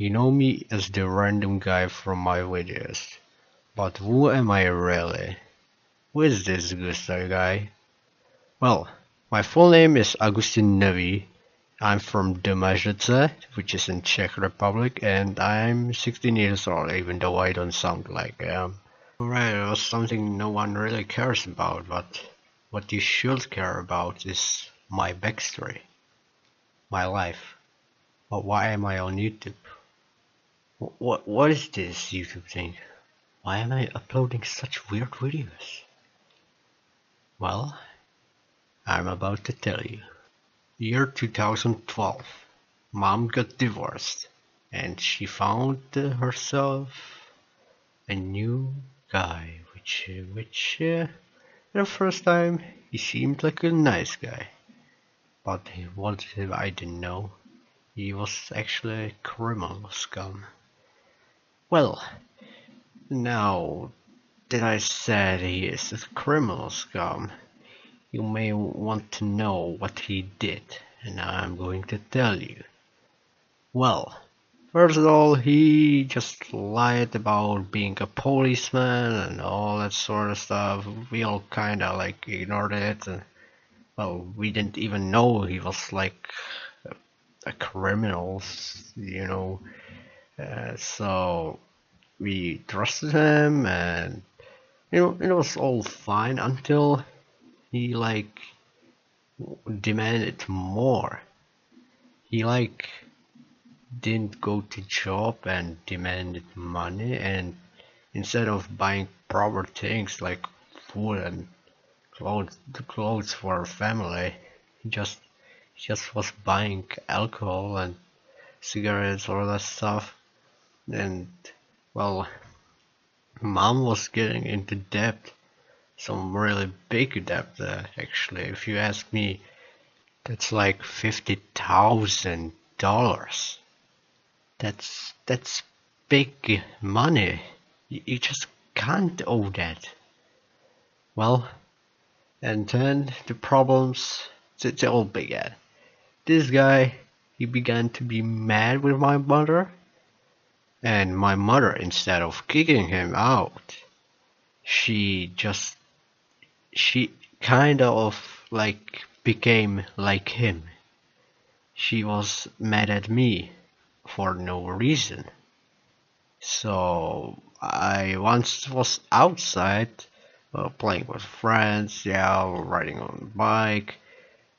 You know me as the random guy from my videos, but who am I really? Who is this Gustav guy? Well, my full name is Agustin Nevi. I'm from Domažlice, which is in Czech Republic, and I'm 16 years old, even though I don't sound like I am. Alright, it was something no one really cares about, but what you should care about is my backstory, my life. But why am I on YouTube? What is this YouTube thing? Why am I uploading such weird videos? Well, I'm about to tell you. Year 2012. Mom got divorced and she found herself a new guy, which the first time he seemed like a nice guy, but what I didn't know, he was actually a criminal scum. Well, now that I said he is a criminal scum, you may want to know what he did, and I'm going to tell you. Well, first of all, he just lied about being a policeman and all that sort of stuff. We all kinda like ignored it. And, well, we didn't even know he was like a criminal, you know. So we trusted him, and it was all fine until he like demanded more. He like didn't go to job and demanded money, and instead of buying proper things like food and clothes for family, he just was buying alcohol and cigarettes, all that stuff. And well, mom was getting into debt, some really big debt, actually. If you ask me, that's like $50,000. That's big money. You just can't owe that. Well, and then the problems, they all began. This guy, he began to be mad with my mother, and my mother, instead of kicking him out, she just, she kind of like became like him. She was mad at me for no reason. So I once was outside, playing with friends, yeah, riding on a bike,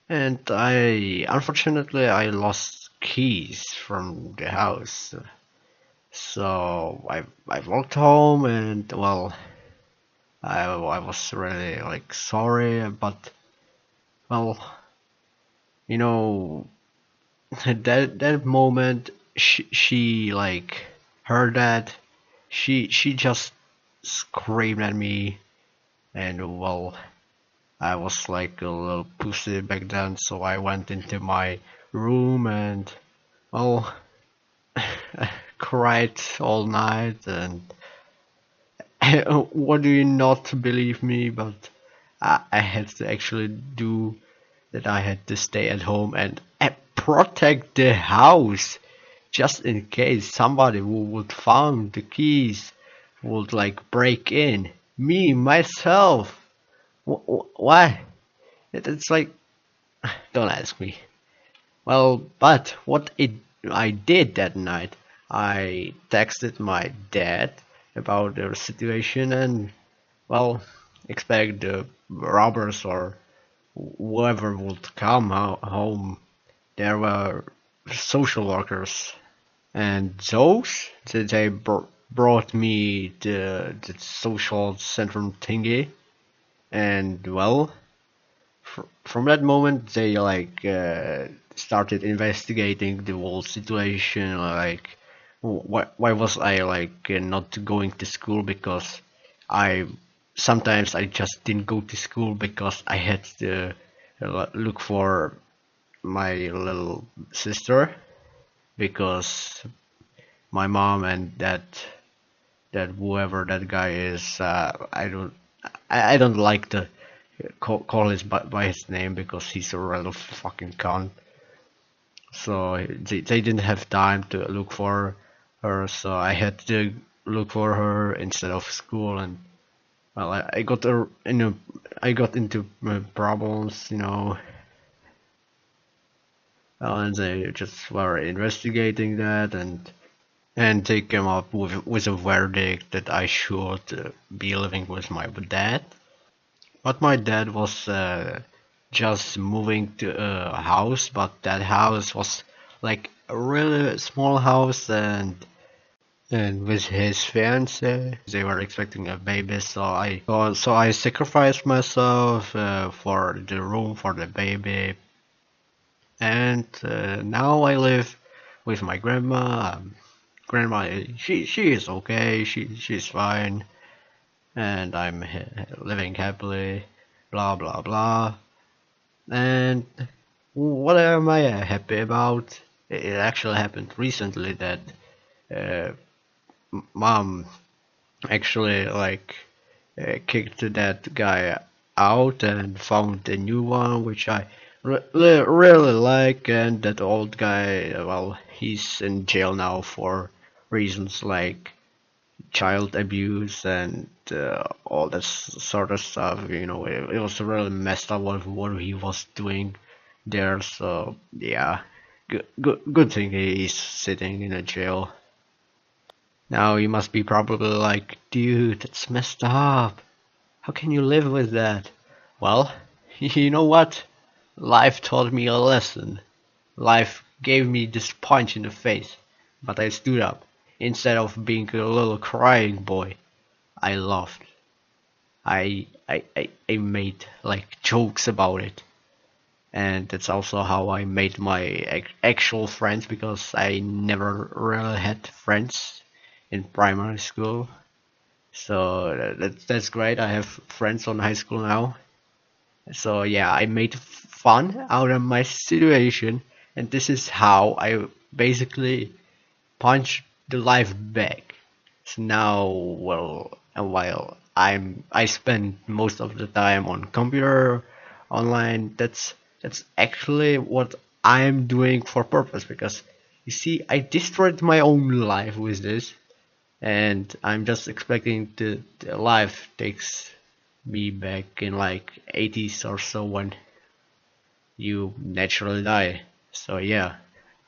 and unfortunately I lost keys from the house. So I walked home, and well, I was really like sorry, but well, you know, that moment, she like heard that, she just screamed at me, and well, I was like a little pussy back then, so I went into my room and well, cried all night. And what do you not believe me, but I had to actually do that. I had to stay at home and protect the house, just in case somebody who would find the keys would like break in. Me, myself. Why? It's like, don't ask me. Well, but I did that night, I texted my dad about the situation, and well, expect the robbers or whoever would come home. There were social workers, and they brought me the social centrum thingy, and well, from that moment they like started investigating the whole situation. Like, why was I like not going to school? Because I sometimes I just didn't go to school because I had to look for my little sister, because my mom and that whoever that guy is, I don't like to call his by his name because he's a real fucking cunt. So they didn't have time to look for her, so I had to look for her instead of school. And well, I got I got into problems, and they just were investigating that, and they came up with a verdict that I should be living with my dad. But my dad was just moving to a house, but that house was like a really small house, and with his fiance, they were expecting a baby, so I sacrificed myself for the room for the baby, and now I live with my grandma. Grandma, she is okay. She's fine, and I'm living happily. Blah blah blah. And what am I happy about? It actually happened recently that uh, mom actually kicked that guy out and found a new one, which I really like. And that old guy, well, he's in jail now for reasons like child abuse and all this sort of stuff. It was really messed up what he was doing there. So yeah, good thing he's sitting in a jail. Now you must be probably like, dude, that's messed up. How can you live with that? Well, you know what? Life taught me a lesson. Life gave me this punch in the face, but I stood up. Instead of being a little crying boy, I laughed. I made like jokes about it. And that's also how I made my actual friends, because I never really had friends in primary school. So that's great. I have friends on high school now. So yeah, I made fun out of my situation, and this is how I basically punch the life back. So now, well, while I spend most of the time on computer online, that's actually what I'm doing for purpose, because you see, I destroyed my own life with this, and I'm just expecting the life takes me back in like 80s or so when you naturally die. So yeah,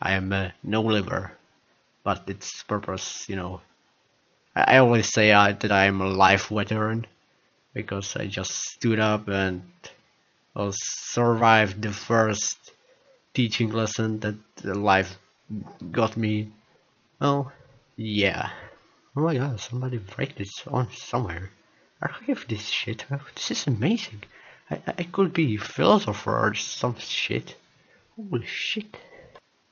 I am a no liver, but it's purpose. I always say that I'm a life veteran because I just stood up and survived the first teaching lesson that life got me. Well, yeah. Oh my god, somebody break this on somewhere. Archive this shit. This is amazing. I could be philosopher or some shit. Holy shit.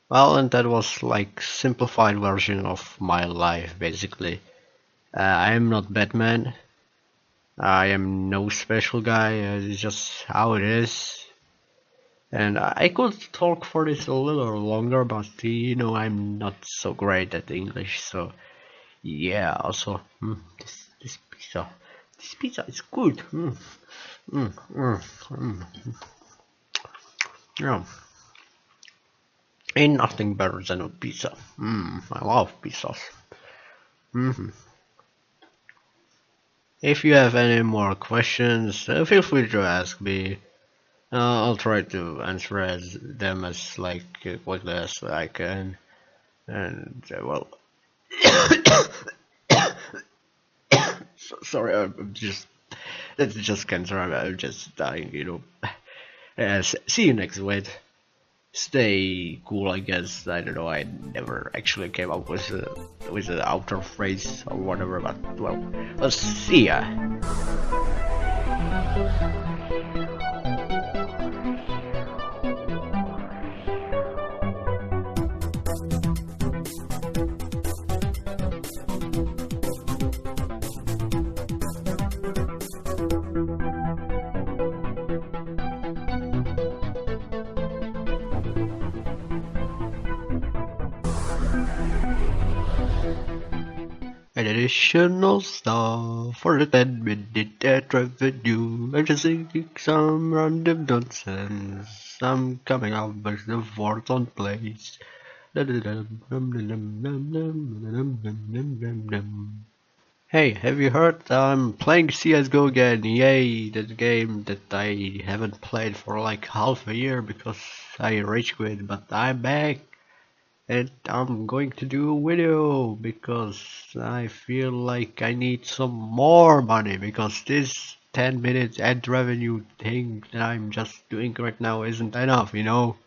Well, and that was like simplified version of my life basically. I am not Batman. I am no special guy. It's just how it is. And I could talk for this a little longer, but I'm not so great at English, so yeah. Also, this pizza is good. Yeah, ain't nothing better than a pizza. I love pizzas. If you have any more questions, feel free to ask me. I'll try to answer them as quickly as I can. And well, sorry, I'm just that's just cancer. I'm just dying. See you next week. Stay cool, I guess. I don't know. I never actually came up with an outer phrase or whatever. But well, let's see ya. An additional star for the 10-minute ad revenue. I'm just thinking some random nonsense. I'm coming up with the fourth on place. Hey, have you heard? I'm playing CSGO again. Yay, that game that I haven't played for like half a year because I rage quit, but I'm back and I'm going to do a video because I feel like I need some more money because this 10 minutes ad revenue thing that I'm just doing right now isn't enough, you know?